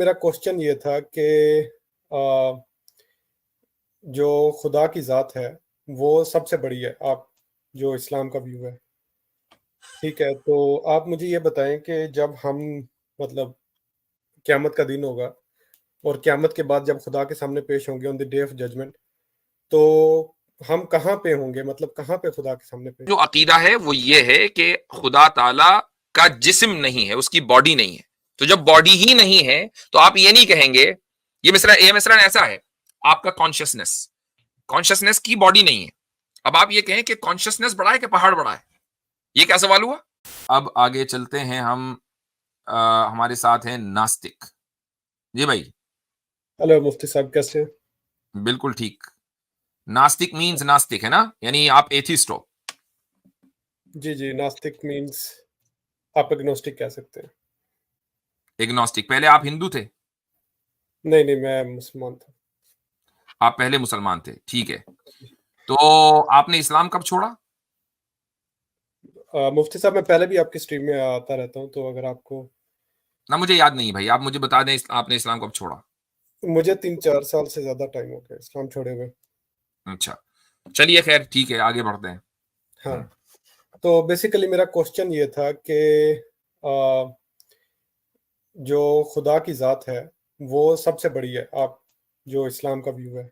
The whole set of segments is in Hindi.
मेरा क्वेश्चन ये था कि अ, जो खुदा की ज़ात है, वो सबसे बड़ी है, आप जो इस्लाम का व्यू है, ठीक है? तो आप मुझे ये बताएँ कि जब हम मतलब क़यामत का दिन होगा और क़यामत के बाद जब खुदा के सामने पेश होंगे on the day of judgment, तो हम कहाँ पे होंगे? मतलब कहाँ पे खुदा के सामने पेश जो अकीदा है वो ये है कि खुदा ताला का जिस्म नहीं है, उसकी बॉडी नहीं है। तो जब बॉडी ही नहीं है, तो आप ये नहीं कहेंगे, ये मिसरन ऐसा है, आपका कॉन्शियसनेस की बॉडी नहीं है। अब आप ये कहें कि कॉन्शियसनेस बड़ा है कि पहाड़ बड़ा है? ये क्या सवाल हुआ? अब आगे चलते हैं हम। हमारे साथ हैं नास्तिक। जी भाई। हेलो मुफ्ती साहब, कैसे हैं? बिल्कुल ठीक। नास्तिक मीन्स नास्तिक है ना, यानी आप एथिस्ट हो। जी, जी, नास्तिक मीन्स आप एग्नोस्टिक कह सकते हैं। एग्नोस्टिक। पहले आप हिंदू थे? नहीं, नहीं, मैं मुसलमान था। आप पहले मुसलमान थे, ठीक है। तो आपने इस्लाम कब छोड़ा? मुफ्ती साहब, मैं पहले भी आपकी स्ट्रीम में आता रहता हूँ, तो अगर आपको ना, मुझे याद नहीं भाई, आप मुझे बता दें आपने इस्लाम कब छोड़ा। मुझे 3-4 साल से ज़्यादा टाइम हो गया इस्लाम छोड़े हुए। अच्छा, चलिए खैर ठीक है, आगे बढ़ते हैं। हाँ, तो बेसिकली मेरा क्वेश्चन ये था कि अ, जो खुदा की ज़ात है, वो सबसे बड़ी है, आप जो इस्लाम का व्यू है,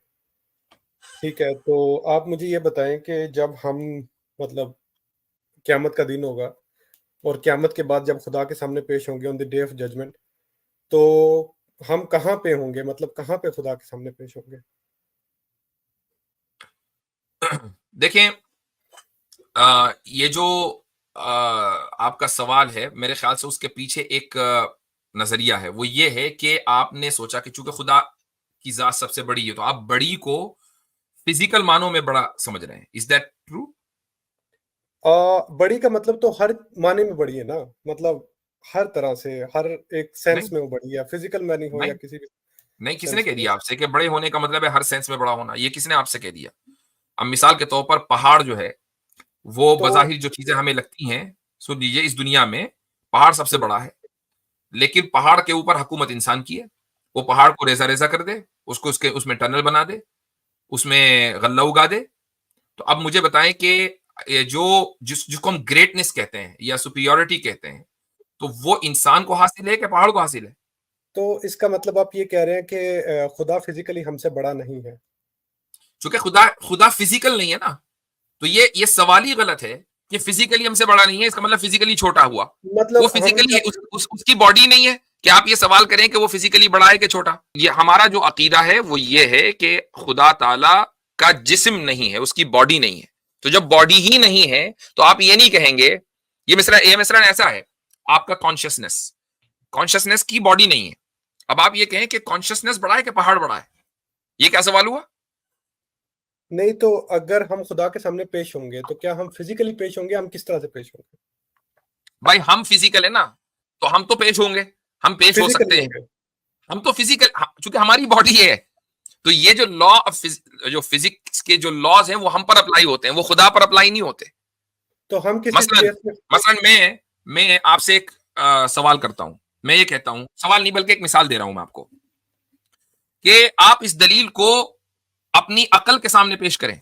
ठीक है? तो आप मुझे ये बताएँ कि जब हम मतलब क़यामत का दिन होगा और क़यामत के बाद जब खुदा के सामने पेश होंगे on the day of judgment, तो हम कहाँ पे होंगे? मतलब कहाँ पे खुदा के सामने पेश होंगे? देखें, ये जो आपका सवाल है, मेरे ख्याल से उसके पीछे एक नजरिया है। वो ये है कि आपने सोचा कि चूंकि खुदा की जात सबसे बड़ी है, तो आप बड़ी को फिजिकल मानों में बड़ा समझ रहे हैं। Is that true? बड़ी का मतलब तो हर मायने में बड़ी है ना, मतलब हर तरह से, हर एक नहीं, सेंस में वो बड़ी है, फिजिकल में नहीं हो या नहीं, किसी भी नहीं, किसने सेंस कह में। दिया आपसे कि बड़े होने का मतलब है हर सेंस में बड़ा होना? ये किसने आपसे कह दिया? अब मिसाल के तौर पर पहाड़ जो है, वो तो बज़ाहिर जो चीज़ें हमें लगती हैं, सुन लीजिए, इस दुनिया में पहाड़ सबसे हुँ, बड़ा है, लेकिन पहाड़ के ऊपर हुकूमत इंसान की है। वो पहाड़ को रेज़ा-रेज़ा कर दे, उसको उसके उसमें टनल बना दे, उसमें गल्ला उगा दे। तो अब मुझे बताएँ कि ये जो जिसको हम ग्रेटनेस कहते हैं या सुपीरियॉरिटी कहते हैं, तो वो इंसान को हासिल है कि पहाड़ को हासिल है? तो इसका मतलब आप ये कह रहे हैं कि खुदा फिजिकली हमसे बड़ा नहीं है। चूँकि खुदा खुदा फिज़िकल नहीं है ना, तो ये सवाल ही गलत है कि फिज़िकली हमसे बड़ा नहीं है, इसका मतलब फिज़िकली छोटा हुआ। वो मतलब हम फिज़िकली जब उसकी बॉडी नहीं है कि आप ये सवाल करें कि वो फिज़िकली बड़ा है कि छोटा? ये हमारा जो अकीदा है वो ये है कि खुदा ताला का जिस्म नहीं है, उसकी बॉडी नहीं है। तो जब बॉडी ही नहीं है, तो आप ये नहीं कहेंगे, ये मिसरन ऐसा है, आपका कॉन्शियसनेस की बॉडी नहीं है। अब आप ये कहें कि कॉन्शियसनेस बड़ा है कि पहाड़ बड़ा है? ये क्या सवाल हुआ? नहीं, तो अगर हम खुदा के सामने पेश होंगे, तो क्या हम फिजिकली पेश होंगे? हम किस तरह से पेश होंगे? भाई हम फिजिकल है ना, तो हम तो पेश होंगे, हम पेश हो सकते फिजिकली हैं। होंगे। हम तो फिजिकल, चूंकि हमारी बॉडी है, तो ये जो जो फिजिक्स के जो लॉज हैं वो हम पर अप्लाई होते हैं, वो खुदा पर अप्लाई नहीं होते। तो हम किसी मसलन स्पेस में मसलन मैं आपसे एक सवाल करता हूं। मैं ये कहता हूं, सवाल नहीं बल्कि एक मिसाल दे रहा हूं मैं आपको, कि आप इस दलील को अपनी अकल के सामने पेश करें।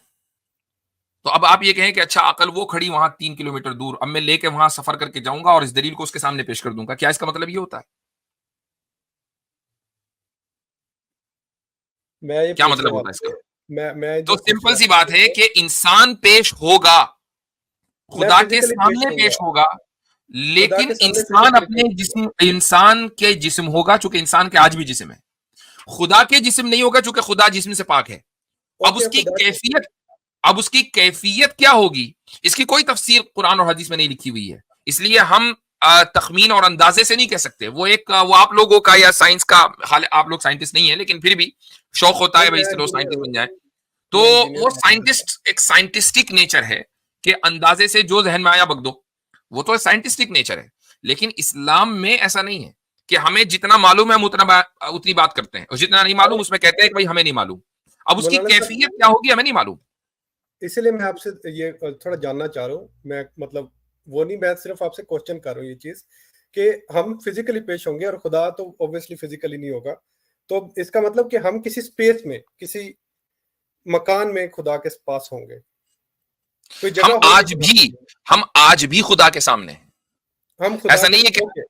तो अब आप ये कहें कि अच्छा, अकल वो खड़ी वहां 3 किलोमीटर दूर, अब मैं लेके वहां सफर करके जाऊंगा और इस दलील को उसके सामने पेश कर दूंगा, क्या इसका मतलब ये होता है? मैं ये क्या पूछने मतलब होता है वाला इसका? मैं तो जो पूछने सिंपल सी बात है वाला कि इंसान पेश होगा, मैं खुदा के फिजिकली पेश सामने होऊँगा, पेश होगा, खुदा लेकिन के सामने फिजिकली पेश होऊँगा। इंसान के जिस्म होगा, चूंकि इंसान के आज भी जिस्म है। खुदा के जिस्म नहीं होगा, चूंकि खुदा जिस्म से पाक है। अब ओके, उसकी कैफियत अब उसकी कैफियत क्या होगी, इसकी कोई तफसीर कुरान और हदीस में नहीं लिखी हुई है। इसलिए हम तखमीन और अंदाजे से नहीं कह सकते। वो आप लोगों का या साइंस का, हाल आप लोग साइंटिस्ट नहीं है, लेकिन फिर भी शौक होता नहीं, है भाई, मैं चलो इंजीनियर साइंटिस्ट बन जाए। हूँ, तो मैं इंजीनियर वो हूँ। एक साइंटिस्टिक नेचर है कि अंदाजे से जो जहन में आया बक दो, वो तो साइंटिस्टिक नेचर है। लेकिन इस्लाम में ऐसा नहीं है कि हमें जितना मालूम है हम उतनी बात करते हैं, और जितना नहीं मालूम अरे! उसमें कहते हैं कि भाई हमें नहीं मालूम। अब उसकी मौलाना साहब, कैफियत क्या होगी हमें नहीं मालूम। इसीलिए मैं आपसे ये थोड़ा जानना चाह रहा हूँ। मैं मतलब वो नहीं, मैं सिर्फ़ आपसे क्वेश्चन कर रहा हूँ ये चीज़ कि हम फिजिकली पेश होंगे और खुदा तो ऑब्वियसली फिजिकली नहीं होगा, तो इसका मतलब कि हम किसी स्पेस में, किसी मकान में खुदा के पास होंगे, कोई हम जगह होगी आज जहाँ भी पे हम आज भी खुदा के सामने हैं। हम खुदा ऐसा के नहीं है कि होंगे।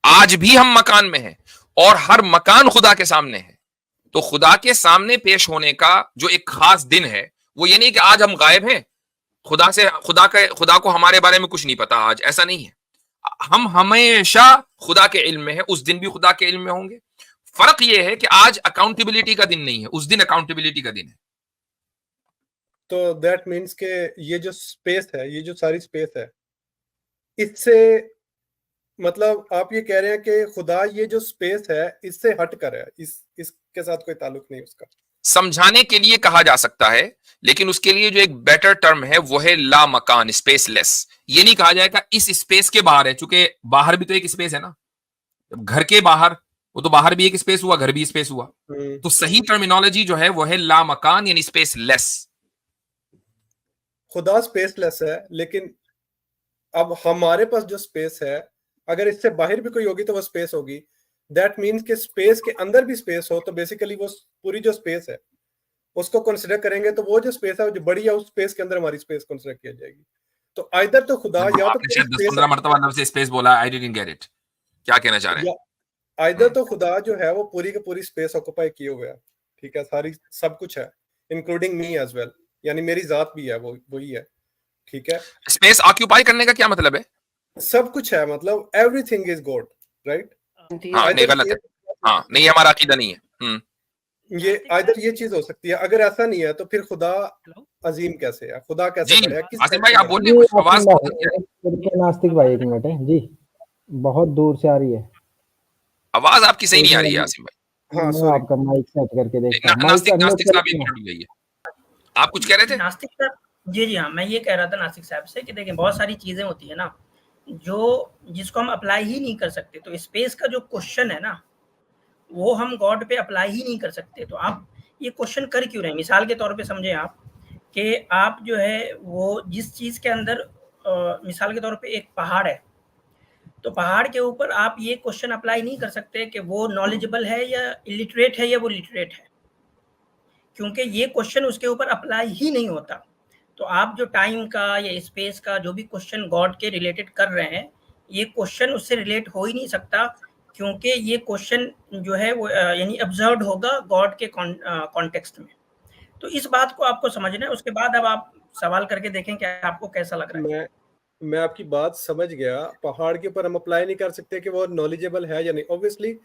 आज भी हम मकान में हैं और हर मकान खुदा के सामने है। तो खुदा के सामने पेश होने का जो एक खास दिन है, वो ये नहीं कि आज हम गायब हैं, खुदा को हमारे बारे में कुछ नहीं पता आज, ऐसा नहीं है। हम हमेशा खुदा के इल्म में है, उस दिन भी खुदा के इल्म में होंगे। फर्क ये है कि आज अकाउंटेबिलिटी का दिन नहीं है, उस दिन अकाउंटेबिलिटी का दिन है। तो दैट मीन्स के ये जो स्पेस है, ये जो सारी स्पेस है, इससे मतलब आप ये कह रहे हैं कि खुदा ये जो स्पेस है इससे हट कर है, इसके साथ कोई ताल्लुक नहीं उसका। समझाने के लिए कहा जा सकता है, लेकिन उसके लिए जो एक बेटर टर्म है वो है ला मकान, स्पेसलेस। ये नहीं कहा जाएगा इस स्पेस के बाहर है, चूंकि बाहर भी तो एक स्पेस है ना, घर के बाहर, वो तो बाहर भी एक स्पेस हुआ, घर भी स्पेस हुआ। तो सही टर्मिनोलॉजी जो है वो है ला मकान यानी स्पेसलेस। खुदा स्पेसलेस है, लेकिन अब हमारे पास जो स्पेस है, अगर इससे बाहर भी कोई होगी तो वो स्पेस होगी। दैट मीन्स कि स्पेस के अंदर भी स्पेस हो, तो बेसिकली वो पूरी जो स्पेस है उसको कंसिडर करेंगे, तो वो जो स्पेस है जो बड़ी है उस स्पेस के अंदर हमारी स्पेस कंसिडर किया जाएगी। तो आइदर तो खुदा या तो आपने पूरी शायद स्पेस 10-15 मरतबा लफ्ज़ स्पेस बोला, आई डिडंट गेट इट, क्या कहना चाह रहे हैं? या आइदर तो खुदा जो है वो पूरी की पूरी स्पेस ऑक्युपाई किए हुए है, ठीक है, सारी सब कुछ है, इंक्लूडिंग मी एज वेल, यानी मेरी जात भी है, वो वही है, ठीक है। स्पेस ऑक्यूपाई करने का क्या मतलब है? सब कुछ है, मतलब एवरीथिंग इज गॉड, राइट। हाँ, नहीं आइदर गलत है। हाँ, नहीं हमारा अकीदा नहीं है। ये आइदर ये चीज हो सकती है। अगर ऐसा नहीं है तो फिर खुदा अजीम कैसे है, खुदा कैसे जी बड़ा है, किस आसिम टाइप भाई का आप बड़ा है? बोलिए, जी कुछ आसिम आवाज बहुत भाई, धीमी एक नास्तिक भाई, एक मिनट है जी, बहुत दूर से आ रही है। आवाज आपकी सही एक नहीं आ रही है मिनट, आसिम भाई। हाँ मैं सॉरी। आपका माइक सेट करके देखता हूँ। माइक नास्तिक अनम्यूट नास्तिक साहब करके एक ना। मिनट रुक जाइए, आप कुछ कह रहे थे? नास्तिक साहब, जी हाँ, मैं ये कह रहा था नास्तिक साहब से कि देखिए बहुत सारी चीजें होती है ना जो जिसको हम अप्लाई ही नहीं कर सकते। तो स्पेस का जो क्वेश्चन है ना वो हम गॉड पे अप्लाई ही नहीं कर सकते। तो आप ये क्वेश्चन कर क्यों रहे हैं? मिसाल के तौर पे समझे आप कि आप जो है वो जिस चीज के अंदर मिसाल के तौर पे एक पहाड़ है, तो पहाड़ के ऊपर आप ये क्वेश्चन अप्लाई नहीं कर सकते कि वो नॉलेजेबल है या इलिटरेट है या वो लिटरेट है, क्योंकि ये क्वेश्चन उसके ऊपर अप्लाई ही नहीं होता। तो आप जो टाइम का या स्पेस का जो भी क्वेश्चन गॉड के रिलेटेड कर रहे हैं, ये क्वेश्चन उससे रिलेट हो ही नहीं सकता, क्योंकि ये क्वेश्चन जो है वो यानी ऑब्जर्व्ड होगा गॉड के कॉन्टेक्स्ट में। तो इस बात को आपको समझना है, उसके बाद अब आप सवाल करके देखें कि आपको कैसा लग रहा है। मैं आपकी बात समझ गया। पहाड़ के ऊपर हम अप्लाई नहीं कर सकते कि वो नॉलेजेबल है या नहीं। ऑब्वियसली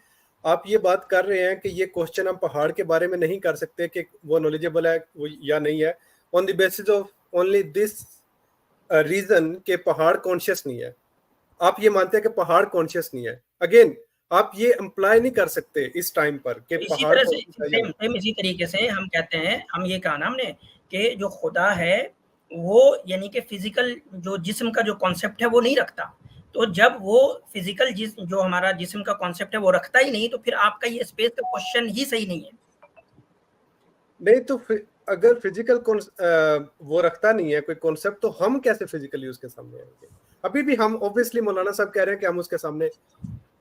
आप ये बात कर रहे हैं कि ये क्वेश्चन हम पहाड़ के बारे में नहीं कर सकते कि वो नॉलेजेबल है वो या नहीं है, on the basis of only this reason के पहाड़ कॉन्शियस नहीं है। आप ये मानते हैं कि पहाड़ कॉन्शियस नहीं है। अगेन आप ये अप्लाई नहीं कर सकते इस टाइम पर कि तो इसी पहाड़ तरह से conscious है या सेम इसी तरीके से हम कहते हैं, हम ये कहा ना हमने कि जो खुदा है वो यानी कि फिजिकल जो जिस्म का जो कॉन्सेप्ट है वो नहीं रखता। तो जब वो फिजिकल जो हमारा जिस्म का कॉन्सेप्ट है वो रखता ही नहीं, तो फिर आपका ये स्पेस का क्वेश्चन ही सही नहीं है। नहीं तो अगर फिजिकल वो रखता नहीं है कोई कॉन्सेप्ट, तो हम कैसे फिजिकली उसके सामने आएंगे? अभी भी हम ऑब्वियसली मौलाना साहब कह रहे हैं कि हम उसके सामने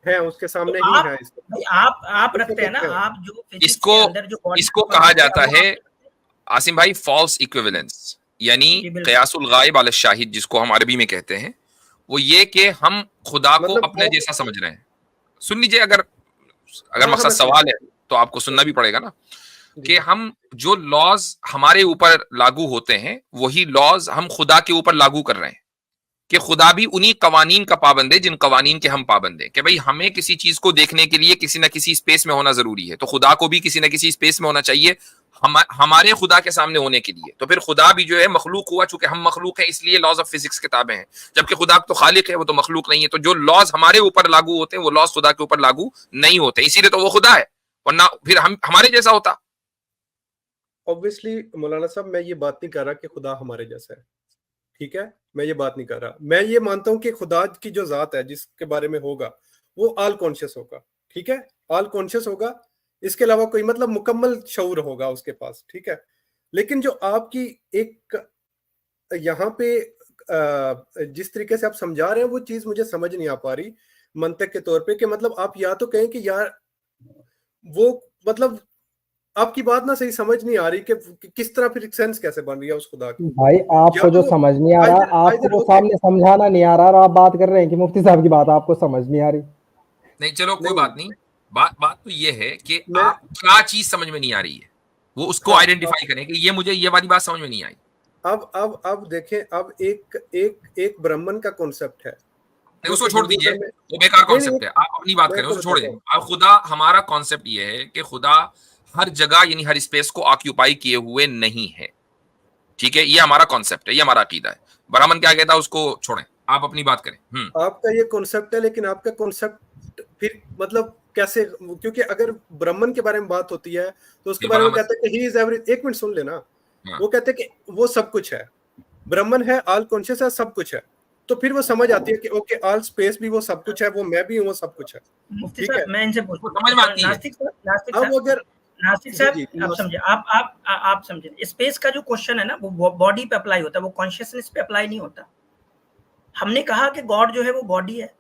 हैं, उसके सामने तो ही आप हैं। भाई आप रखते हैं ना, आप जो फिजिक्स इसको के अंदर जो body इसको का कहा concept जाता वो है आसिम भाई फॉल्स इक्विवेलेंस, यानी जी, बिल्कुल। कयासुल गायब अल शाहिद, जिसको हम अरबी में कहते हैं। वो ये कि हम खुदा को मतलब अपने जैसा समझ रहे हैं। सुन लीजिए, अगर हाँ, मकसद मैं सवाल है तो आपको सुनना भी पड़ेगा ना, जी। कि हम जो लॉज हमारे ऊपर लागू होते हैं वही लॉज हम खुदा के ऊपर लागू कर रहे हैं, कि खुदा भी उन्हीं कवानीन का पाबंद है जिन कवानीन के हम पाबंद हैं। कि भाई हमें किसी चीज को देखने के लिए किसी ना किसी स्पेस में होना जरूरी है, तो खुदा को भी किसी ना किसी स्पेस में होना चाहिए हमारे खुदा के सामने होने के लिए। तो फिर खुदा भी जो है मखलूक हुआ, चूंकि हम मखलूक हैं इसलिए लॉज ऑफ फिजिक्स किताबें हैं, जबकि खुदा तो खालिक है, वो तो मखलूक नहीं है। तो जो लॉज हमारे ऊपर लागू होते हैं वो लॉज खुदा के ऊपर लागू नहीं होते, इसीलिए तो वो खुदा है, वरना फिर हम हमारे जैसा होता। ऑब्वियसली मौलाना साहब, मैं ये बात नहीं कर रहा कि खुदा हमारे जैसा है, ठीक है, मैं ये बात नहीं कर रहा। मैं ये मानता हूं कि खुदा की जो जात है जिसके बारे में होगा वो ऑल कॉन्शियस होगा, ठीक है, ऑल कॉन्शियस होगा। इसके अलावा कोई मतलब मुकम्मल शऊर होगा उसके पास, ठीक है। लेकिन जो आपकी एक यहाँ पे जिस तरीके से आप समझा रहे हैं वो चीज मुझे समझ नहीं आ पा रही। मंतक के तौर पे कि मतलब आप या तो कहें कि यार वो मतलब आपकी बात ना सही समझ नहीं आ रही कि किस तरह फिर सेंस कैसे बन रही है उस खुदा की। भाई आपको या जो तो समझ नहीं आ रहा, आपको वो ओके सामने समझाना नहीं आ रहा और आप बात कर रहे हैं कि मुफ्ती साहब की बात आपको समझ नहीं आ रही। नहीं चलो कोई नहीं बात नहीं, बात बात तो ये है कि मैं आप क्या चीज समझ में नहीं आ रही है, वो उसको हाँ आइडेंटिफाई करें कि ये मुझे ये वाली बात समझ में नहीं आई। अब देखें, अब एक ब्राह्मण का कॉन्सेप्ट है नहीं जो उसको कि छोड़ हिंदू दीजिए, धर्म में। वो बेकार नहीं नहीं कॉन्सेप्ट है, आप अपनी बात मैं करें, आपको उसको बताता छोड़ें। हूँ। अब खुदा, हमारा कॉन्सेप्ट ये है कि खुदा हर जगह यानी हर स्पेस को ऑक्यूपाई किए हुए नहीं है, ठीक है, ये हमारा कॉन्सेप्ट है, ये हमारा अकीदा है। ब्राह्मण क्या कहता है उसको छोड़ें, आप अपनी बात करें। आपका ये कॉन्सेप्ट है, लेकिन आपका कॉन्सेप्ट फिर मतलब कैसे, क्योंकि अगर ब्राह्मण के बारे में बात होती है तो उसके ये बारे में ब्राह्मण, कहते हैं कि ही इज एवरी, एक मिनट सुन लेना। हाँ, वो कहते हैं कि वो सब कुछ है, ब्राह्मण है, ऑल कॉन्शियस है, सब कुछ है। तो फिर वो समझ आती है कि ओके ऑल स्पेस भी वो सब कुछ है, वो मैं भी हूँ, वो सब कुछ है। मुफ्ती ठीक है, साहब मैं इनसे वो पूछूं, समझ में आती है। नास्तिक नास्तिक अब साहब, अगर नास्तिक जी साहब जी आप समझे, आप समझे, स्पेस का जो क्वेश्चन है ना वो बॉडी पे अप्लाई होता है, वो कॉन्शियसनेस पे अप्लाई नहीं होता। हमने कहा कि गॉड जो है वो बॉडी है।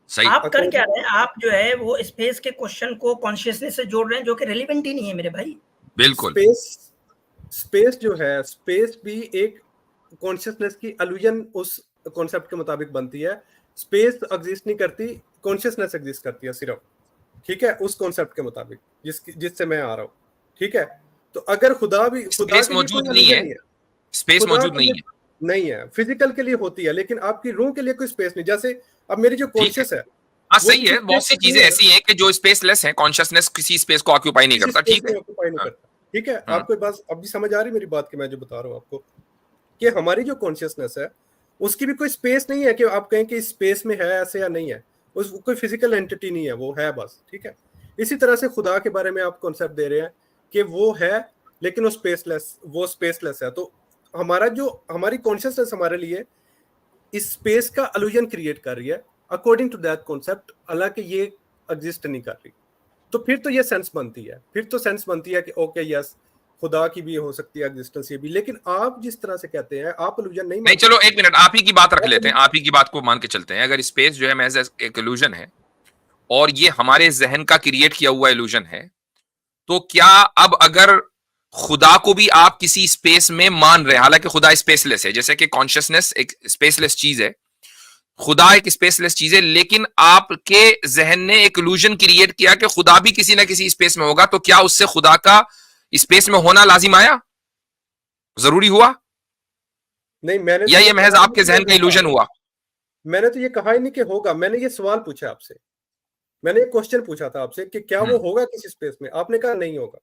सही, आप कर क्या अकॉर्डिंग रहे हैं, आप जो है वो स्पेस के क्वेश्चन को कॉन्शियसनेस से जोड़ रहे हैं, जो कि रेलिवेंट ही नहीं है मेरे भाई। बिल्कुल। स्पेस, स्पेस जो है, स्पेस भी एक कॉन्शियसनेस की अलूजन उस कॉन्सेप्ट के मुताबिक बनती है। स्पेस एग्जिस्ट नहीं करती, कॉन्शियसनेस एग्जिस्ट करती है सिर्फ। ठीक है, उस कॉन्सेप्ट के मुताबिक जिससे मैं आ रहा हूँ। ठीक है, तो अगर खुदा भी, खुदा स्पेस के लिए कोई मौजूद नहीं अलूजन है, नहीं है, स्पेस खुदा मौजूद के नहीं लिए है, नहीं है, फिजिकल के लिए होती है, लेकिन आपकी रूह के लिए कोई स्पेस नहीं। जैसे अब मेरी जो ठीक है। कॉन्शियस है हाँ वो सही किसी है, स्पेस बहुत सी में नहीं चीजें है ना, ऐसी हैं कि जो स्पेसलेस है, कॉन्शियसनेस किसी स्पेस को ऑक्यूपाई नहीं किसी करता, स्पेस ठीक में है। ऑक्यूपाई नहीं हाँ, करता। ठीक है, हाँ, आपको बस अभी समझ आ रही मेरी बात की, मैं जो बता रहा हूँ आपको कि हमारी जो कॉन्शियसनेस है उसकी भी कोई स्पेस नहीं है कि आप कहें कि स्पेस में है ऐसे या नहीं है। उस कोई फिजिकल एंटिटी नहीं है, वो है बस। ठीक है, इसी तरह से खुदा के बारे में आप कॉन्सेप्ट दे रहे हैं कि वो है लेकिन वो स्पेसलेस है। तो हमारा जो, हमारी कॉन्शियसनेस हमारे लिए इस स्पेस का अलूजन क्रिएट कर रही है अकॉर्डिंग टू दैट कॉन्सेप्ट, हालांकि ये एग्जिस्ट नहीं कर रही। तो फिर तो ये सेंस बनती है, फिर तो सेंस बनती है कि ओके यस, खुदा की भी हो सकती है एग्जिस्टेंस ये भी। लेकिन आप जिस तरह से कहते हैं, आप इल्यूजन नहीं नहीं मान चलो सकते। एक मिनट, आप ही की बात रख आप लेते हैं, आप ही की बात को मान के चलते हैं। अगर स्पेस जो है महज एक इल्यूजन है और ये हमारे जहन का क्रिएट किया हुआ इल्यूजन है, तो क्या अब अगर खुदा को भी आप किसी स्पेस में मान रहे हैं, हालांकि खुदा स्पेसलेस है, जैसे कि कॉन्शियसनेस एक स्पेसलेस चीज है, खुदा एक स्पेसलेस चीज है, लेकिन आपके जहन ने एक इल्यूजन क्रिएट किया कि खुदा भी किसी ना किसी स्पेस में होगा, तो क्या उससे खुदा का स्पेस में होना लाजिम आया, जरूरी हुआ, नहीं, मैंने या तो ये ये महज कहा ही नहीं आपके कि ये जहन का होगा। इल्यूजन हुआ? मैंने तो ये कहा ही नहीं कि होगा, मैंने ये सवाल पूछा आपसे। मैंने एक क्वेश्चन पूछा था आपसे कि क्या वो होगा किसी स्पेस में, आपने कहा नहीं होगा।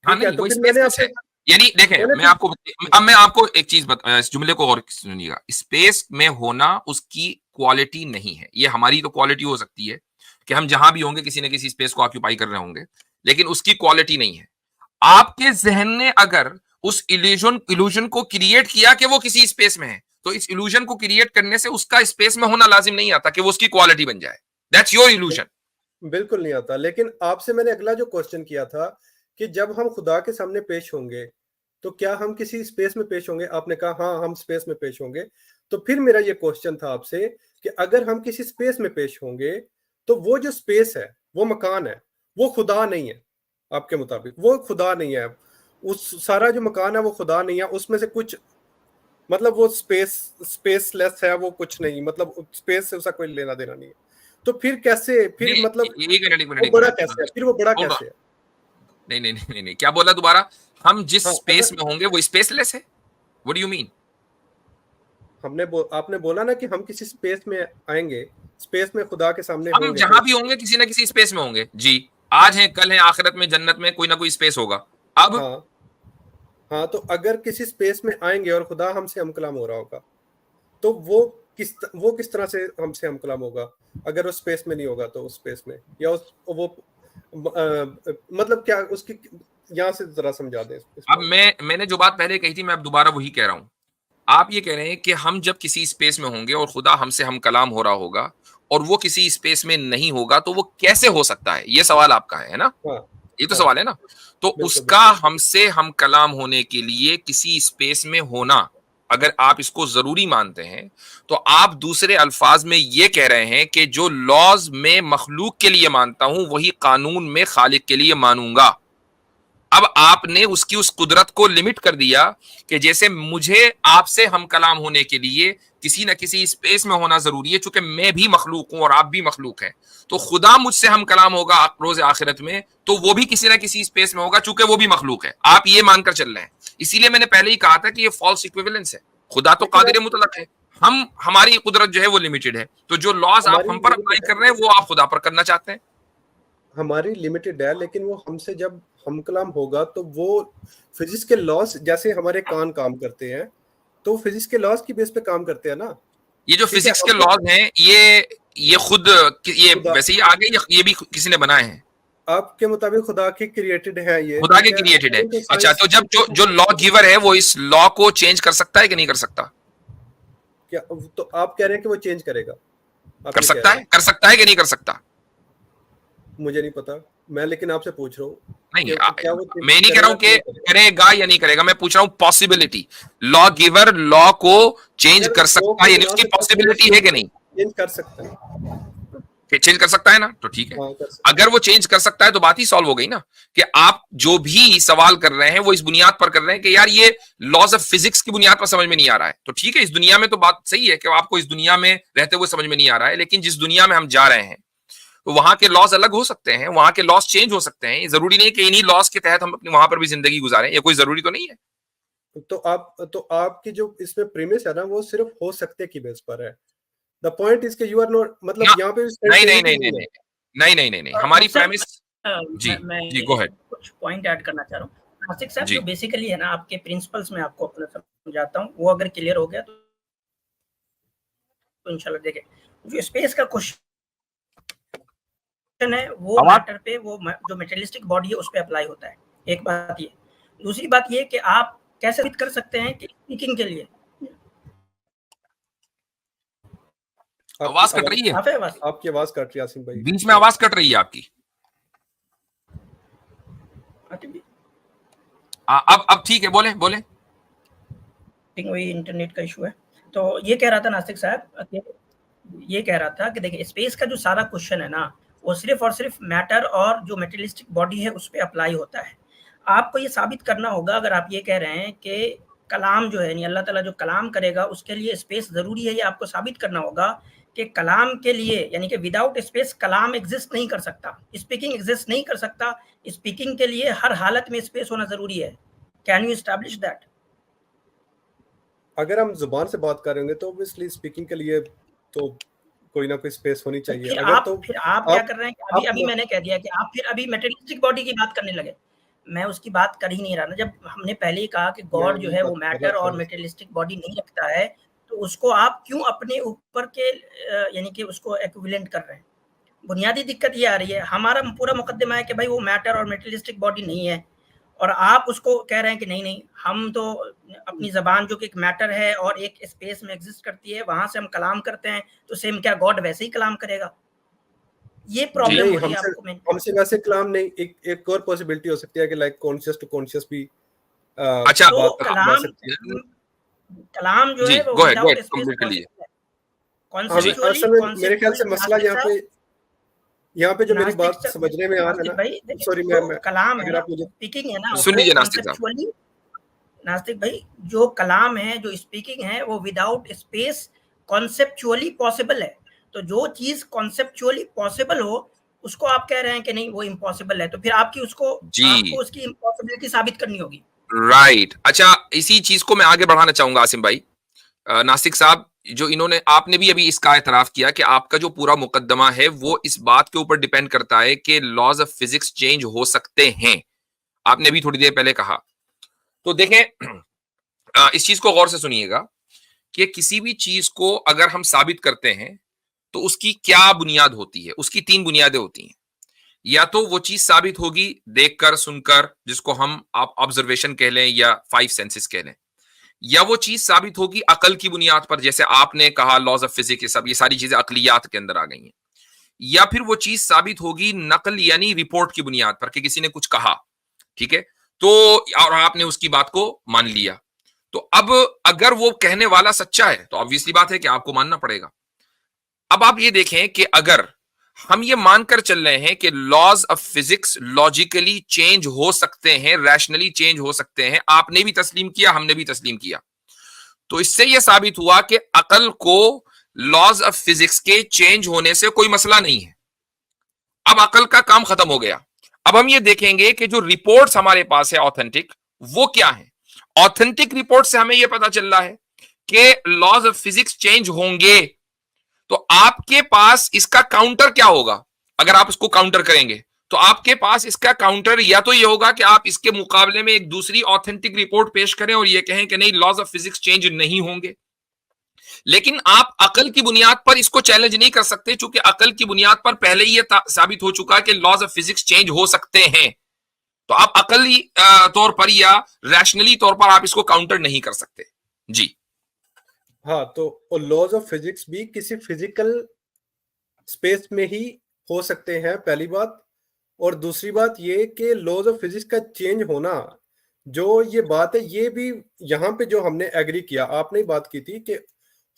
हाँ ठीक है, नहीं तो वो फिर मैंने स्पेसलेस आपसे, है, यानी देखें मैंने मैं फिर आपको, अब मैं आपको एक चीज इस जुमले को और सुनिएगा, स्पेस में होना उसकी क्वालिटी नहीं है। ये हमारी तो क्वालिटी हो सकती है कि हम जहां भी होंगे किसी न किसी स्पेस को ऑक्यूपाई कर रहे होंगे, लेकिन उसकी क्वालिटी नहीं है। आपके जहन ने अगर उस इल्यूजन को क्रिएट किया कि वो किसी स्पेस में है, तो इस इल्यूजन को क्रिएट करने से उसका स्पेस में होना लाजिम नहीं आता कि वो उसकी क्वालिटी बन जाए। That's your illusion. बिल्कुल नहीं आता। लेकिन आपसे मैंने अगला जो क्वेश्चन किया था कि जब हम खुदा के सामने पेश होंगे तो क्या हम किसी स्पेस में पेश होंगे, आपने कहा हाँ हम स्पेस में पेश होंगे। तो फिर मेरा ये क्वेश्चन था आपसे कि अगर हम किसी स्पेस में पेश होंगे तो वो जो स्पेस है, वो मकान है, वो खुदा नहीं है। आपके मुताबिक वो खुदा नहीं है, उस सारा जो मकान है वो खुदा नहीं है, उसमें से कुछ मतलब वो स्पेसलेस है, वो कुछ नहीं, मतलब स्पेस से उसका कोई लेना देना नहीं है। तो फिर कैसे, फिर नहीं मतलब एक मिनट एक मिनट वो एक बड़ा मिनट, कैसे है, फिर वो बड़ा होल्ड ऑन। कैसे है? नहीं नहीं नहीं नहीं, क्या बोला दोबारा? हम जिस हाँ, स्पेस अगर में होंगे वो स्पेसलेस है, व्हाट डू यू मीन? आपने बोला ना कि हम किसी स्पेस में आएंगे, स्पेस में खुदा के सामने हम होंगे जहां पेश। भी होंगे किसी ना किसी स्पेस में होंगे जी, आज है कल है आखिरत में जन्नत में कोई ना कोई स्पेस होगा। अब हाँ हाँ, तो अगर किसी स्पेस में आएंगे और खुदा हमसे हम कलाम हो रहा होगा, तो वो किस तरह से हमसे हम कलाम होगा अगर उस स्पेस में नहीं होगा? तो उस स्पेस में या उस वो मतलब क्या उसकी, यहाँ से जरा समझा दें इस अब बात मैंने जो बात पहले कही थी मैं अब दोबारा वही कह रहा हूं। आप ये कह रहे हैं कि हम जब किसी स्पेस में होंगे और खुदा हमसे हम कलाम हो रहा होगा और वो किसी स्पेस में नहीं होगा, तो वो कैसे हो सकता है? ये सवाल आपका है ना? को। हाँ ये तो हाँ, सवाल है ना? तो बिल्कुल उसका बिल्कुल। हमसे हम कलाम होने के लिए किसी स्पेस में होना अगर आप इसको जरूरी मानते हैं तो आप दूसरे अल्फाज में ये कह रहे हैं कि जो लॉज में मखलूक के लिए मानता हूं वही कानून में खालिक के लिए मानूंगा। अब आपने उसकी उस कुदरत को लिमिट कर दिया कि जैसे मुझे आपसे हम कलाम होने के लिए किसी न किसी स्पेस में होना जरूरी है, चूंकि मैं भी मखलूक हूं और आप भी मखलूक हैं, तो खुदा मुझसे हम कलाम होगा रोज आखिरत में तो वो भी किसी न किसी स्पेस में होगा, चूंकि वो भी मखलूक है। आप ये मानकर चल रहे हैं। इसीलिए मैंने पहले ही कहा था कि ये फॉल्स इक्विवेलेंस है। खुदा तो कादिर मुतलक है, हमारी कुदरत जो है वो लिमिटेड है। तो जो लॉज आप हम पर अप्लाई कर रहे हैं वो आप खुदा पर करना चाहते हैं। हमारी लिमिटेड है, लेकिन वो हमसे जब हम कलाम होगा तो वो फिजिक्स के लॉस, जैसे हमारे कान काम करते हैं तो फिजिक्स के लॉस की बेस पे काम करते हैं ना। ये जो फिजिक्स के लॉज हैं ये खुद ये वैसे ही आगे ये भी किसी ने बनाए हैं? आपके मुताबिक खुदा के क्रिएटेड है, ये खुदा के क्रिएटेड है। अच्छा, तो जब जो लॉ गिवर है वो इस लॉ को चेंज कर सकता है कि नहीं कर सकता? क्या तो आप कह रहे हैं कि वो चेंज करेगा? कर सकता है कि नहीं कर सकता? मुझे नहीं पता, मैं लेकिन आपसे पूछ रहा हूँ। नहीं, मैं नहीं कह रहा हूँ कि करेगा या नहीं करेगा, मैं पूछ रहा हूँ पॉसिबिलिटी। लॉ गिवर लॉ को चेंज कर सकता है, यानी उसकी पॉसिबिलिटी है कि नहीं? चेंज कर सकता है, चेंज कर सकता है ना, तो ठीक है। अगर वो चेंज कर सकता है तो बात ही सॉल्व हो गई ना, कि आप जो भी सवाल कर रहे हैं वो इस बुनियाद पर कर रहे हैं कि यार ये लॉज ऑफ फिजिक्स की बुनियाद पर समझ में नहीं आ रहा है। तो ठीक है, इस दुनिया में तो बात सही है कि आपको इस दुनिया में रहते हुए समझ में नहीं आ रहा है, लेकिन जिस दुनिया में हम जा रहे हैं तो वहां के लॉस अलग हो सकते हैं, वहां के लॉस चेंज हो सकते हैं। जरूरी नहीं कि इन्हीं लॉस के तहत हम अपनी वहां पर भी जिंदगी गुजारें, ये कोई जरूरी तो नहीं है। तो आपकी जो इसमें प्रीमिस है ना वो सिर्फ हो सकते की बेस पर है। द पॉइंट इज कि यू आर नॉट, मतलब यहाँ पे नहीं, हमारी प्रेमिस जी गो अहेड। कुछ पॉइंट ऐड करना चाह रहा हूँ नासिक साहब। जो बेसिकली है ना आपके प्रिंसिपल्स में आपको अपना समझाता हूँ, वो अगर क्लियर हो गया तो इंशाल्लाह देखें। जो स्पेस का क्वेश्चन है वो मैटर पे, वो जो मेटेरियलिस्टिक बॉडी है उस पे अप्लाई होता है। एक बात ये। दूसरी बात ये कि आप कैसे साबित कर सकते हैं कि स्पीकिंग के लिए आवाज कट रही है, आपकी आवाज कट रही है आसिम भाई, बीच में आवाज कट रही है आपकी। अब ठीक है, बोले वही इंटरनेट का इशू है। तो ये कह रहा था नासिक साहब, ये कह रहा था कि देखिए स्पेस का जो सारा क्वेश्चन है ना वो सिर्फ और सिर्फ मैटर और जो मेटेरियलिस्टिक बॉडी है उस पर अप्लाई होता है। आपको ये साबित करना होगा, अगर आप ये कह रहे हैं कि कलाम जो है यानी अल्लाह ताला जो कलाम करेगा उसके लिए स्पेस ज़रूरी है, ये आपको साबित करना होगा कि कलाम के लिए यानी कि विदाउट स्पेस कलाम एग्जिस्ट नहीं कर सकता, स्पीकिंग एग्जिस्ट नहीं कर सकता। स्पीकिंग के लिए हर हालत में स्पेस होना ज़रूरी है। Can you establish that? अगर हम जुबान से बात करेंगे तो ऑब्वियसली स्पीकिंग के लिए तो कोई ना कोई स्पेस होनी चाहिए। फिर आप क्या कर रहे हैं कि अभी मैंने कह दिया कि आप फिर अभी मेटेरियलिस्टिक बॉडी की बात करने लगे। मैं उसकी बात कर ही नहीं रहा ना। जब हमने पहले ही कहा कि गॉड जो है वो मैटर और मेटेरियलिस्टिक बॉडी नहीं रखता है, तो उसको आप क्यों अपने ऊपर के यानी कि उसको इक्विवेलेंट कर रहे हैं? बुनियादी दिक्कत ये आ रही है। हमारा पूरा मुकद्दमा है कि भाई वो मैटर और मेटेरियलिस्टिक बॉडी नहीं है, और आप उसको कह रहे हैं कि नहीं हम तो अपनी जबान जो कि एक मैटर है और एक स्पेस में एग्जिस्ट करती है वहां से हम कलाम करते हैं, तो सेम क्या गॉड वैसे ही कलाम करेगा? ये प्रॉब्लम हो रही है आपको। हमसे वैसे कलाम नहीं, एक और पॉसिबिलिटी हो सकती है कि लाइक कॉन्शियस टू कॉन्शियस भी अच्छा तो कलाम जो है वो विदाउट स्पेस कॉन्सेप्चुअली मेरे ख्याल से मसला यहाँ पे जो मेरी बात समझने में आ रहा है ना, सॉरी मैं कलाम है स्पीकिंग है ना, सुन लीजिए नास्तिक नास्तिक भाई, जो कलाम है जो स्पीकिंग है वो विदाउट स्पेस कॉन्सेप्चुअली पॉसिबल है। तो जो चीज कॉन्सेप्चुअली पॉसिबल हो उसको आप कह रहे हैं कि नहीं वो इम्पॉसिबल है, तो फिर आपको उसकी इम्पॉसिबिलिटी साबित करनी होगी। राइट। अच्छा, इसी चीज को मैं आगे बढ़ाना चाहूंगा आसिम भाई। नासिक साहब, जो इन्होंने आपने भी अभी इसका एतराफ किया कि आपका जो पूरा मुकद्दमा है वो इस बात के ऊपर डिपेंड करता है कि लॉज ऑफ फिजिक्स चेंज हो सकते हैं, आपने भी थोड़ी देर पहले कहा। तो देखें, इस चीज को गौर से सुनिएगा कि किसी भी चीज को अगर हम साबित करते हैं तो उसकी क्या बुनियाद होती है? उसकी 3 बुनियादें होती हैं। या तो वो चीज साबित होगी देखकर सुनकर, जिसको हम आप ऑब्जर्वेशन कह लें या 5 सेंसेस कह लें, या वो चीज साबित होगी अकल की बुनियाद पर, जैसे आपने कहा लॉज ऑफ फिजिक्स, सब ये सारी चीजें अकलियात के अंदर आ गई हैं। या फिर वो चीज साबित होगी नकल यानी रिपोर्ट की बुनियाद पर कि किसी ने कुछ कहा, ठीक है, तो और आपने उसकी बात को मान लिया। तो अब अगर वो कहने वाला सच्चा है तो ऑब्वियसली बात है कि आपको मानना पड़ेगा। अब आप ये देखें कि अगर हम ये मानकर चल रहे हैं कि laws of physics logically change हो सकते हैं, रैशनली चेंज हो सकते हैं, आपने भी तस्लीम किया, हमने भी तस्लीम किया, तो इससे यह साबित हुआ कि अकल को लॉज ऑफ फिजिक्स के चेंज होने से कोई मसला नहीं है। अब अकल का काम खत्म हो गया। अब हम ये देखेंगे कि जो रिपोर्ट्स हमारे पास है ऑथेंटिक, वो क्या है। ऑथेंटिक रिपोर्ट से हमें यह पता चल रहा है कि लॉज ऑफ फिजिक्स चेंज होंगे, तो आपके पास इसका काउंटर क्या होगा। अगर आप इसको काउंटर करेंगे तो आपके पास इसका काउंटर या तो ये होगा कि आप इसके मुकाबले में एक दूसरी ऑथेंटिक रिपोर्ट पेश करें और ये कहें कि नहीं, लॉज ऑफ फिजिक्स चेंज नहीं होंगे। लेकिन आप अकल की बुनियाद पर इसको चैलेंज नहीं कर सकते, क्योंकि अकल की बुनियाद पर पहले ही यह साबित हो चुका है कि लॉज ऑफ फिजिक्स चेंज हो सकते हैं। तो आप अकली तौर पर या रैशनली तौर पर आप इसको काउंटर नहीं कर सकते। जी हाँ, तो लॉज ऑफ फिजिक्स भी किसी फिजिकल स्पेस में ही हो सकते हैं, पहली बात। और दूसरी बात ये कि लॉज ऑफ फिजिक्स का चेंज होना, जो ये बात है, ये भी यहाँ पे जो हमने एग्री किया, आपने बात की थी कि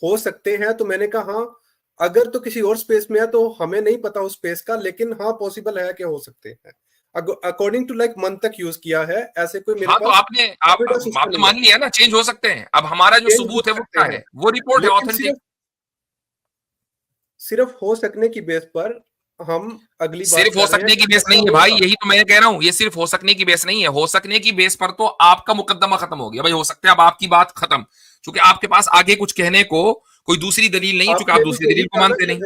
हो सकते हैं, तो मैंने कहा हाँ, अगर तो किसी और स्पेस में है तो हमें नहीं पता उस स्पेस का, लेकिन हाँ पॉसिबल है कि हो सकते हैं, अकॉर्डिंग टू लाइक मन तक यूज किया है। ऐसे कोई मेरे हाँ, तो पास आपने मान लिया ना, चेंज हो सकते हैं। अब हमारा जो सबूत है वो क्या है, वो रिपोर्ट है ऑथेंटिक। सिर्फ हो सकने की बेस पर हम अगली बात सिर्फ हो सकने की बेस नहीं है भाई, यही तो मैं कह रहा हूं, ये सिर्फ हो सकने की बेस नहीं है। हो सकने की बेस पर तो आपका मुकदमा खत्म हो गया भाई, हो सकता है, अब आपकी बात खत्म, क्योंकि आपके पास आगे कुछ कहने को कोई दूसरी दलील नहीं, क्योंकि आप दूसरी दलील को मानते नहीं।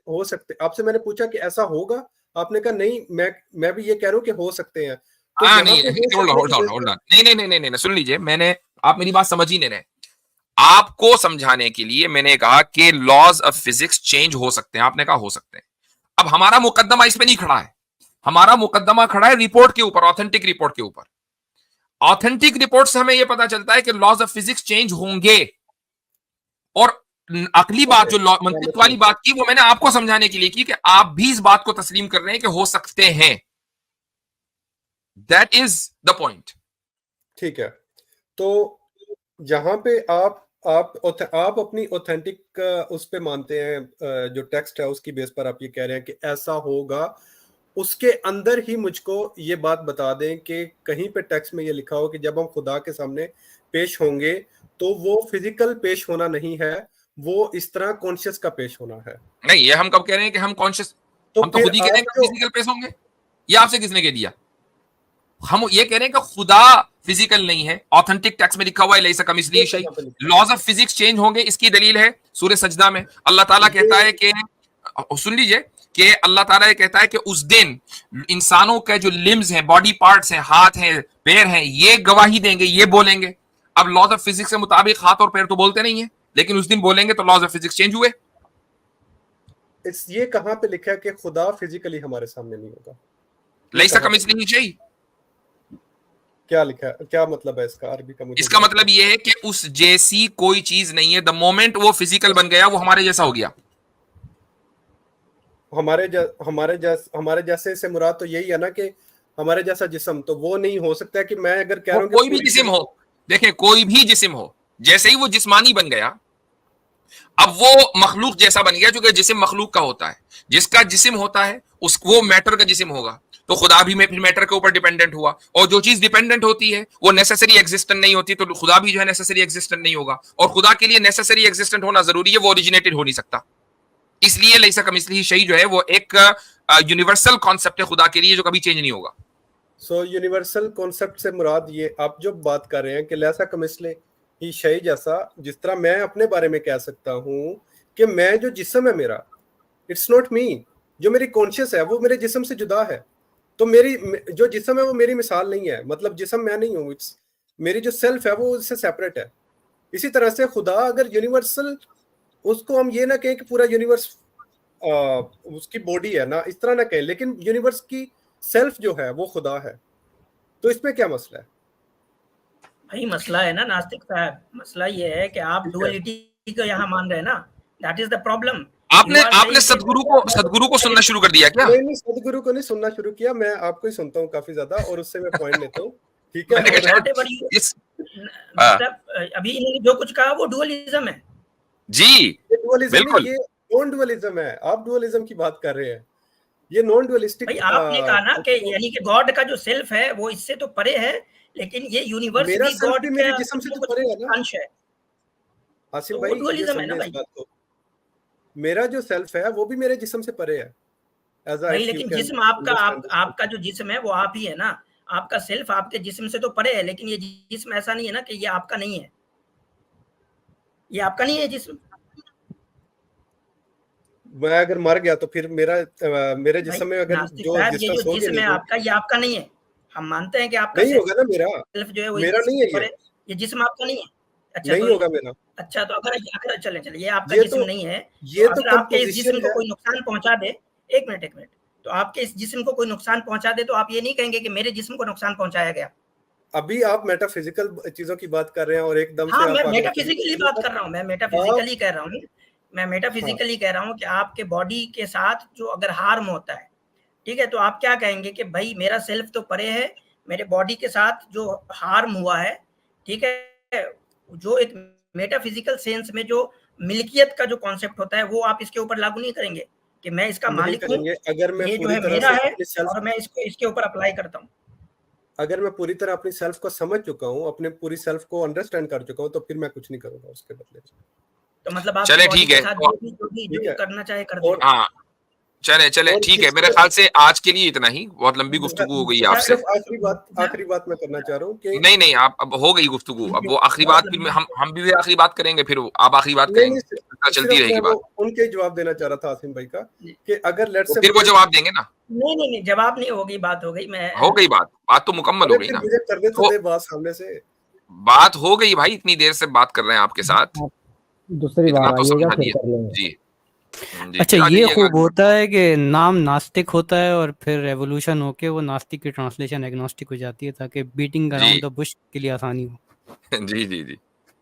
हो सकते, आपसे मैंने पूछा कि ऐसा होगा, आपने कहा नहीं, मैं भी ये कह रहा हूं कि हो सकते हैं। हाँ नहीं, होल्ड ऑन, नहीं, सुन लीजिए, मैंने, आप मेरी बात समझ ही नहीं रहे। आपको समझाने के लिए मैंने कहा कि लॉज ऑफ फिजिक्स चेंज हो सकते हैं, आपने कहा हो सकते हैं। अब हमारा मुकदमा इस पे नहीं खड़ा है, हमारा मुकदमा खड़ा है रिपोर्ट के ऊपर, ऑथेंटिक रिपोर्ट के ऊपर। ऑथेंटिक रिपोर्ट से हमें यह पता चलता है कि लॉज ऑफ फिजिक्स चेंज होंगे, और अगली बात जो मंतिक वाली बात की, वो मैंने आपको समझाने के लिए की कि आप भी इस बात को तस्लीम कर रहे हैं कि हो सकते हैं। That is the point. ठीक है, तो जहां पे आप अपनी ऑथेंटिक उस पे मानते हैं, जो टेक्स्ट है उसकी बेस पर आप ये कह रहे हैं कि ऐसा होगा, उसके अंदर ही मुझको ये बात बता दें कि कहीं पे टेक्स्ट में ये लिखा हो कि जब हम खुदा के सामने पेश होंगे तो वो फिजिकल पेश होना नहीं है, वो इस तरह कॉन्शियस का पेश होना है। नहीं, ये हम कब कह रहे हैं कि हम कॉन्शियस, तो हम तो खुद ही कह रहे हैं कि फिजिकल पेश होंगे। ये आपसे किसने कह दिया? हम ये कह रहे हैं कि खुदा फिजिकल नहीं है, ऑथेंटिक टेक्स्ट में लिखा हुआ है लैसा कमिस्लिही शै, लॉज ऑफ फिजिक्स चेंज होंगे। इसकी दलील है सूरह सजदा में अल्लाह ताला कहता है कि, सुन लीजिए, कि अल्लाह ताला ये कहता है कि उस दिन इंसानों के जो लिम्स हैं, बॉडी पार्ट्स हैं, हाथ हैं, पैर हैं, ये गवाही देंगे, ये बोलेंगे। अब लॉज ऑफ फिजिक्स के मुताबिक हाथ और पैर तो बोलते नहीं है, लेकिन उस दिन बोलेंगे, तो लॉज ऑफ फिजिक्स चेंज हुए। ये कहां पे लिखा है कि खुदा फिजिकली हमारे सामने नहीं होगा? लैसा कमिस्लिही शै, क्या लिखा है, क्या मतलब है इसका अरबी का? मुझे इसका मतलब ये है कि उस जैसी कोई चीज नहीं है। द मोमेंट वो फिजिकल बन गया, वो हमारे जैसा हो गया। हमारे जैसे से मुराद तो यही है ना कि हमारे जैसा जिस्म, तो वो नहीं हो सकता है कि मैं अगर कह रहा हूं कोई भी जिस्म हो, देखें कोई भी जिस्म हो, जैसे ही वो जिस्मानी बन गया, अब वो मखलूक जैसा बन गया, क्योंकि जिस्म मखलूक का होता है, जिसका जिस्म होता है वो मैटर का जिस्म होगा। तो खुदा भी फिर मैटर के ऊपर डिपेंडेंट हुआ, और जो चीज डिपेंडेंट होती है वो नेसेसरी एग्जिस्टेंट नहीं होती, तो खुदा भी जो है नेसेसरी एग्जिस्टेंट नहीं होगा। और खुदा के लिए नेसेसरी एग्जिस्टेंट होना जरूरी है, वो ओरिजिनेटेड हो नहीं सकता। इसलिए लैसा कमिस्लिही शै जो है वो एक यूनिवर्सल कॉन्सेप्ट है खुदा के लिए, जो कभी चेंज नहीं होगा। सो यूनिवर्सल कॉन्सेप्ट से मुराद ये आप जो बात कर रहे हैं कि लैसा कमिस्लिही शै जैसा, जिस तरह मैं अपने बारे में कह सकता हूं कि मैं जो जिस्म है मेरा, इट्स नॉट मी, जो मेरी कॉन्शियस है वो मेरे जिस्म से जुदा है। तो मेरी जो जिस्म है वो मेरी मिसाल नहीं है, मतलब जिस्म मैं नहीं हूँ, इट्स मेरी जो सेल्फ है वो उससे सेपरेट है। इसी तरह से खुदा अगर यूनिवर्सल, उसको हम ये ना कहें कि पूरा यूनिवर्स उसकी बॉडी है ना, इस तरह ना कहें, लेकिन यूनिवर्स की सेल्फ जो है वो खुदा है। तो इसमें क्या मसला है भाई? मसला है ना नास्तिक साहब, मसला ये है कि आप डुअलिटी को यहाँ मान रहे हैं ना, दैट इज द प्रॉब्लम। आपने सदगुरु को सुनना शुरू कर दिया क्या? नहीं, सदगुरु को नहीं सुनना शुरू किया, मैं आपको ही सुनता हूँ काफी ज्यादा, और उससे मैं पॉइंट लेता हूँ। ठीक है, मतलब अभी इन्होंने जो कुछ कहा वो डुअलिज्म है। जी ये डुअलिज्म बिल्कुल। नहीं, ये नॉन डुअलिज्म है। आप डुअलिज्म की बात कर रहे हैं, ये नॉन डुअलिस्टिक। भाई आपने कहा ना कि यानी कि गॉड का जो सेल्फ है वो इससे तो परे है, लेकिन ये यूनिवर्स मेरा भी सेल्फ गॉड भी का मेरे जिस्म से कुछ तो परे है ना अंश है, आसिम तो भाई, वो ये डुअलिज्म है ना समझे इस भाई। बात को। मेरा जो सेल्फ है वो भी मेरे जिस्म से परे है, एज भाई इफ यू लेकिन कैन जिस्म आपका अंडरस्टैंड दिस। आपका जो जिस्म है वो आप ही है ना, आपका सेल्फ आपके जिस्म से तो परे है, लेकिन ये जिस्म ऐसा नहीं है ना कि ये आपका नहीं है, ये आपका नहीं है जिस्म। मैं अगर मर गया तो फिर मेरे भाई जिस्म में अगर नास्तिक जो साहब, ये एग्जिस्टेंस जो होगी जिस्म नहीं है वो आपका, ये आपका नहीं है। हम मानते हैं कि आपका नहीं होगा ना मेरा। सेल्फ जो है वो मेरा जिस्म नहीं है से परे, ये जिस्म आपका नहीं है। अच्छा नहीं तो होगा मेरा। अच्छा तो अगर चलें ये आपका ये जिस्म तो नहीं है, तो ये तो अगर आपके इस जिस्म कंपोजिशन को है। कोई नुकसान पहुंचा दे, एक मिनट, तो आपके इस जिस्म को कोई नुकसान पहुंचा दे तो आप ये नहीं कहेंगे कि मेरे जिस्म को नुकसान पहुंचाया गया। अभी आप मेटाफिजिकल चीजों की बात कर रहे हैं और एकदम से हाँ, मैं आप आगे मेटाफिजिकली बात कर रहा हूँ, मैं मेटाफिजिकली कह रहा हूँ, मैं मेटाफिजिकली कह रहा हूँ कि आपके बॉडी के साथ जो अगर हार्म होता है, ठीक है, तो आप क्या कहेंगे कि भाई मेरा सेल्फ तो परे है, मेरे बॉडी के साथ जो हार्म हुआ है, ठीक है, जो एक मेटाफिजिकल सेंस में जो मिल्कियत का जो कॉन्सेप्ट होता है वो आप इसके ऊपर लागू नहीं करेंगे कि मैं इसका नहीं मालिक हूँ, करेंगे। अगर मैं ये जो पूरी है तरह मेरा से है अपने सेल्फ और मैं इसको इसके ऊपर अप्लाई करता हूँ। अगर मैं पूरी तरह अपनी सेल्फ को समझ चुका हूँ, अपने पूरी सेल्फ को अंडरस्टैंड कर चुका हूँ, तो फिर मैं कुछ नहीं करूंगा उसके बदले। तो मतलब आपकी चले बॉडी ठीक के है साथ तो, ठीक जो है। करना चाहे कर और दे। हाँ चले और ठीक है, मेरे किसी ख्याल से आज के लिए इतना ही, बहुत लंबी गुफ्तगू हो गई आपसे। सिर्फ आखिरी बात मैं करना चाह रहा हूँ कि नहीं आप अब हो गई गुफ्तगू, अब वो आखिरी बहुत बात फिर लंबी हम भी आखिरी बात करेंगे, फिर आप आखिरी बात नहीं करेंगे, चलती सिर्फ मैं रहेगी वो बात। उनके ही जवाब देना चाह रहा था आसिम भाई का, कि अगर लेट तो से फिर वो मुझे जवाब देंगे ना, नहीं, जवाब नहीं होगी, बात हो गई। मैं हो गई बात तो मुकम्मल हो अरे गई फिर ना। मुझे करने तो तो दे बात सामने से। बात हो गई भाई, इतनी देर से बात कर रहे हैं आपके साथ, आप दूसरी इतना बार तो आइएगा समझा फिर दिया कर लेंगे। जी। अच्छा, फिर आ ये जाइएगा। खूब होता है कि नाम नास्तिक होता है और फिर रेवोल्यूशन होके वो नास्तिक की ट्रांसलेशन एग्नोस्टिक हो जाती है, ताकि बीटिंग अराउंड द बुश के लिए आसानी हो। जी